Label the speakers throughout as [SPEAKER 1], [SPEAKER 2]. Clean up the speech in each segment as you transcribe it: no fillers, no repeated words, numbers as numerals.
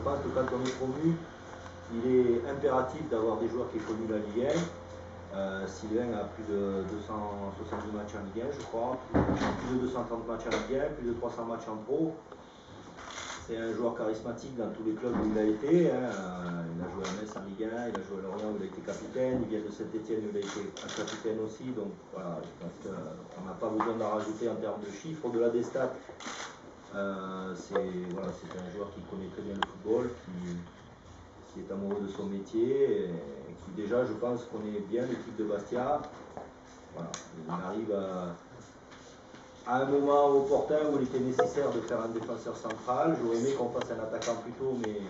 [SPEAKER 1] pense que quand on est promu, il est impératif d'avoir des joueurs qui aient connu la Ligue 1. Sylvain a plus de 270 matchs en Ligue 1, je crois, plus de 230 matchs en Ligue 1, plus de 300 matchs en pro. C'est un joueur charismatique dans tous les clubs où il a été. Il a joué à Metz en Ligue 1, il a joué à Lorient où il a été capitaine, il vient de Saint-Etienne où il a été capitaine aussi. Donc voilà, je pense qu'on n'a pas besoin d'en rajouter en termes de chiffres. Au-delà des stats, c'est un joueur qui connaît très bien le football, qui est amoureux de son métier et qui déjà, je pense, connaît bien l'équipe de Bastia. Voilà, il arrive à un moment opportun où il était nécessaire de faire un défenseur central. J'aurais aimé qu'on fasse un attaquant plus tôt, mais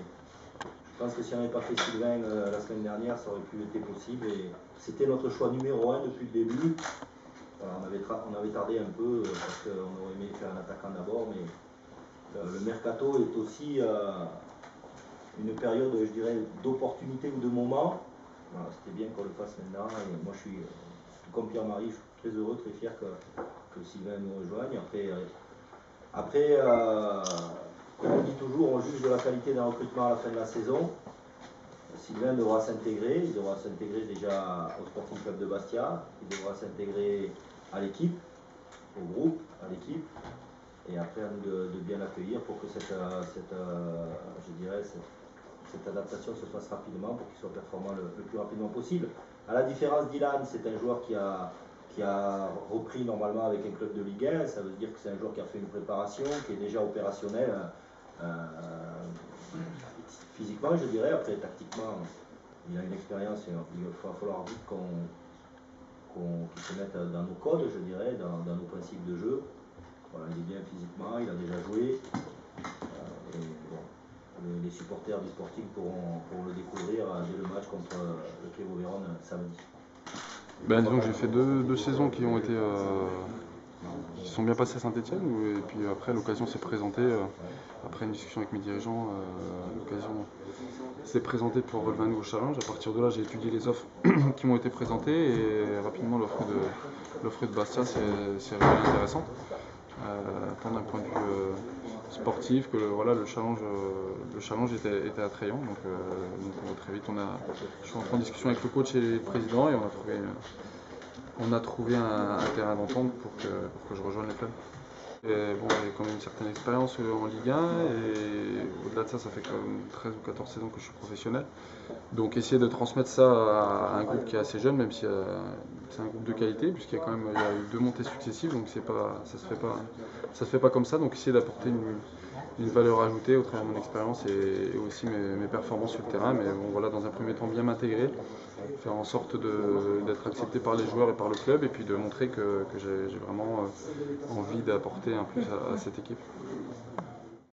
[SPEAKER 1] je pense que si on n'avait pas fait Sylvain la semaine dernière, ça aurait pu être possible. Et c'était notre choix numéro 1 depuis le début. Voilà, on avait tardé un peu parce qu'on aurait aimé faire un attaquant d'abord, mais le mercato est aussi une période, je dirais, d'opportunité ou de moment. Voilà, c'était bien qu'on le fasse maintenant. Et moi, je suis, tout comme Pierre-Marie, je suis très heureux, très fier que Sylvain nous rejoigne. Après, comme on dit toujours, on juge de la qualité d'un recrutement à la fin de la saison. Sylvain devra s'intégrer, il devra s'intégrer déjà au Sporting Club de Bastia, il devra s'intégrer à l'équipe, au groupe, à l'équipe, et après à nous de bien l'accueillir pour que cette adaptation se fasse rapidement pour qu'il soit performant le plus rapidement possible. À la différence d'Ilan, c'est un joueur qui a repris normalement avec un club de Ligue 1, ça veut dire que c'est un joueur qui a fait une préparation, qui est déjà opérationnel physiquement, je dirais. Après, tactiquement, il a une expérience et il va falloir vite qu'il se mette dans nos codes, je dirais, dans nos principes de jeu. Voilà, il est bien physiquement, il a déjà joué. Les supporters du Sporting pourront le découvrir dès le match contre le Clévo Vérone samedi.
[SPEAKER 2] Disons que j'ai fait deux saisons qui ont été qui sont bien passées à Saint-Etienne, et puis après l'occasion s'est présentée, après une discussion avec mes dirigeants, l'occasion s'est présentée pour relever un nouveau challenge. À partir de là, j'ai étudié les offres qui m'ont été présentées et rapidement l'offre de Bastia s'est révélée intéressante. Tant d'un point de vue sportif que le challenge était attrayant. Donc très vite, je suis entré en discussion avec le coach et le président et on a trouvé un terrain d'entente pour que je rejoigne le club. Et bon, j'ai quand même une certaine expérience en Ligue 1 et au-delà de ça, ça fait quand même 13 ou 14 saisons que je suis professionnel. Donc essayer de transmettre ça à un groupe qui est assez jeune, même si c'est un groupe de qualité, puisqu'il y a eu 2 montées successives, donc ça se fait pas comme ça. Donc essayer d'apporter une valeur ajoutée au travers de mon expérience et aussi mes performances sur le terrain. Mais bon, voilà, dans un premier temps, bien m'intégrer, faire en sorte d'être accepté par les joueurs et par le club, et puis de montrer que j'ai vraiment envie d'apporter un plus à cette équipe.